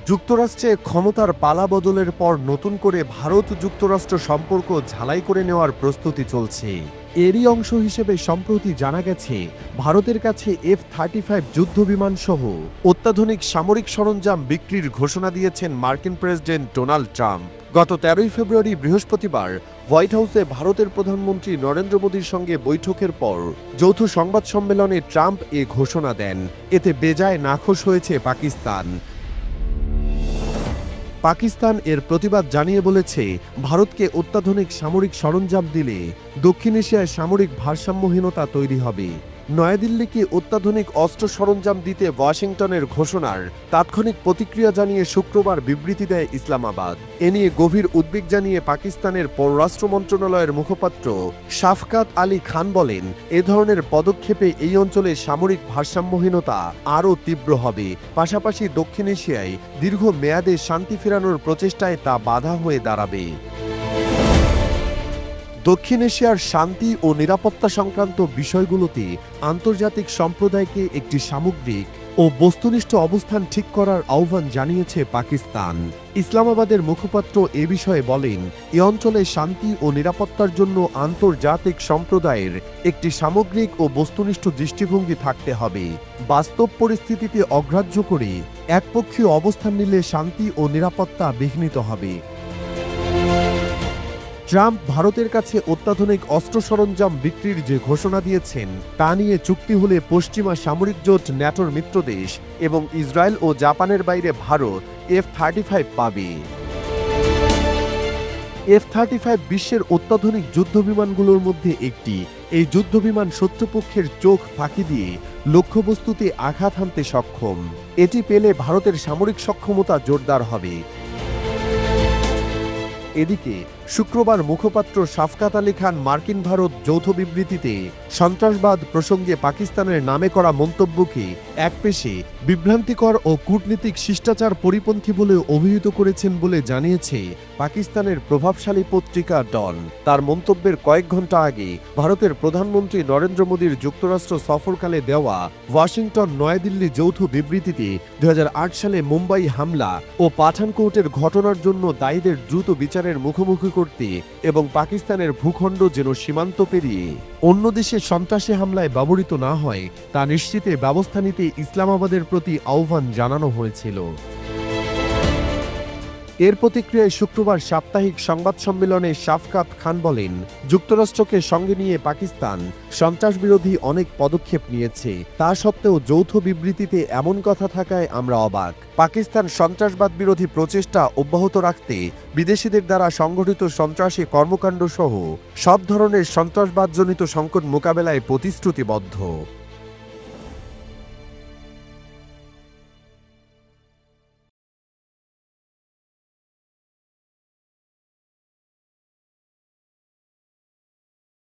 যুক্তরাষ্ট্রে ক্ষমতার পালা বদলের পর নতুন করে ভারত-যুক্তরাষ্ট্র সম্পর্ক ঝালাই করে নেওয়ার প্রস্তুতি চলছে। এরই অংশ হিসেবে সম্প্রতি জানা গেছে, ভারতের কাছে F-35 যুদ্ধবিমান সহ অত্যাধুনিক সামরিক সরঞ্জাম বিক্রির ঘোষণা দিয়েছেন মার্কিন প্রেসিডেন্ট ডোনাল্ড ট্রাম্প। গত 13 ফেব্রুয়ারি বৃহস্পতিবার হোয়াইট হাউসে ভারতের প্রধানমন্ত্রী নরেন্দ্র মোদীর সঙ্গে বৈঠকের পর যৌথ সংবাদ সম্মেলনে ট্রাম্প এ ঘোষণা দেন। এতে বেজায় নাখোশ হয়েছে পাকিস্তান এর প্রতিবাদ জানিয়ে বলেছে, ভারতকে অত্যাধুনিক সামরিক সরঞ্জাম দিলে দক্ষিণ এশিয়ায় সামরিক ভারসাম্যহীনতা তৈরি হবে। নয়াদিল্লিকে অত্যাধুনিক অস্ত্র সরঞ্জাম দিতে ওয়াশিংটনের ঘোষণার তাৎক্ষণিক প্রতিক্রিয়া জানিয়ে শুক্রবার বিবৃতি দেয় ইসলামাবাদ। এ নিয়ে গভীর উদ্বেগ জানিয়ে পাকিস্তানের পররাষ্ট্র মন্ত্রণালয়ের মুখপাত্র শাফকাত আলী খান বলেন, এ ধরনের পদক্ষেপে এই অঞ্চলে সামরিক ভারসাম্যহীনতা আরও তীব্র হবে, পাশাপাশি দক্ষিণ এশিয়ায় দীর্ঘ মেয়াদে শান্তি ফেরানোর প্রচেষ্টায় তা বাধা হয়ে দাঁড়াবে। দক্ষিণ এশিয়ার শান্তি ও নিরাপত্তা সংক্রান্ত বিষয়গুলোতে আন্তর্জাতিক সম্প্রদায়কে একটি সামগ্রিক ও বস্তুনিষ্ঠ অবস্থান ঠিক করার আহ্বান জানিয়েছে পাকিস্তান। ইসলামাবাদের মুখপাত্র এ বিষয়ে বলেন, এ অঞ্চলে শান্তি ও নিরাপত্তার জন্য আন্তর্জাতিক সম্প্রদায়ের একটি সামগ্রিক ও বস্তুনিষ্ঠ দৃষ্টিভঙ্গি থাকতে হবে। বাস্তব পরিস্থিতিতে অগ্রাহ্য করে একপক্ষীয় অবস্থান নিলে শান্তি ও নিরাপত্তা বিঘ্নিত হবে। ট্রাম্প ভারতের কাছে অত্যাধুনিক অস্ত্র সরঞ্জাম বিক্রির যে ঘোষণা দিয়েছেন, তা নিয়ে চুক্তি হলে পশ্চিমা সামরিক জোট ন্যাটোর মিত্রদেশ এবং ইসরায়েল ও জাপানের বাইরে ভারত F-35 পাবে। F-35 বিশ্বের অত্যাধুনিক যুদ্ধবিমানগুলোর মধ্যে একটি। এই যুদ্ধবিমান শত্রুপক্ষের চোখ ফাঁকি দিয়ে লক্ষ্যবস্তুতে আঘাত হানতে সক্ষম। এটি পেলে ভারতের সামরিক সক্ষমতা জোরদার হবে। এদিকে শুক্রবার মুখপাত্র শাফকাত আলী খান মার্কিন ভারত যৌথ বিবৃতিতে সন্ত্রাসবাদ প্রসঙ্গে পাকিস্তানের নামে করা মন্তব্যকে একপেশে বিভ্রান্তিকর ও কূটনীতিক শিষ্টাচার পরিপন্থী বলে অভিহিত করেছেন বলে জানিয়েছে পাকিস্তানের প্রভাবশালী পত্রিকা ডন। তার মন্তব্যের কয়েক ঘণ্টা আগে ভারতের প্রধানমন্ত্রী নরেন্দ্র মোদীর যুক্তরাষ্ট্র সফরকালে দেওয়া ওয়াশিংটন নয়াদিল্লি যৌথ বিবৃতিতে 2008 সালে মুম্বাই হামলা ও পাঠানকোটের ঘটনার জন্য দায়ীদের দ্রুত বিচারের মুখোমুখি করতে এবং পাকিস্তানের ভূখণ্ড যেন সীমান্ত পেরিয়ে অন্য দেশে সন্ত্রাসী হামলায় ব্যবহৃত না হয় তা নিশ্চিতে ব্যবস্থা নিতে ইসলামাবাদের প্রতি আহ্বান জানানো হয়েছিল। এর প্রতিক্রিয়ায় শুক্রবার সাপ্তাহিক সংবাদ সম্মেলনে শাফকাত খান বলেন, যুক্তরাষ্ট্রকে সঙ্গে নিয়ে পাকিস্তান সন্ত্রাসবিরোধী অনেক পদক্ষেপ নিয়েছে, তা সত্ত্বেও যৌথ বিবৃতিতে এমন কথা থাকায় আমরা অবাক। পাকিস্তান সন্ত্রাসবাদ বিরোধী প্রচেষ্টা অব্যাহত রাখতে বিদেশিদের দ্বারা সংগঠিত সন্ত্রাসী কর্মকাণ্ড সহ সব ধরনের সন্ত্রাসবাদজনিত সংকট মোকাবেলায় প্রতিশ্রুতিবদ্ধ।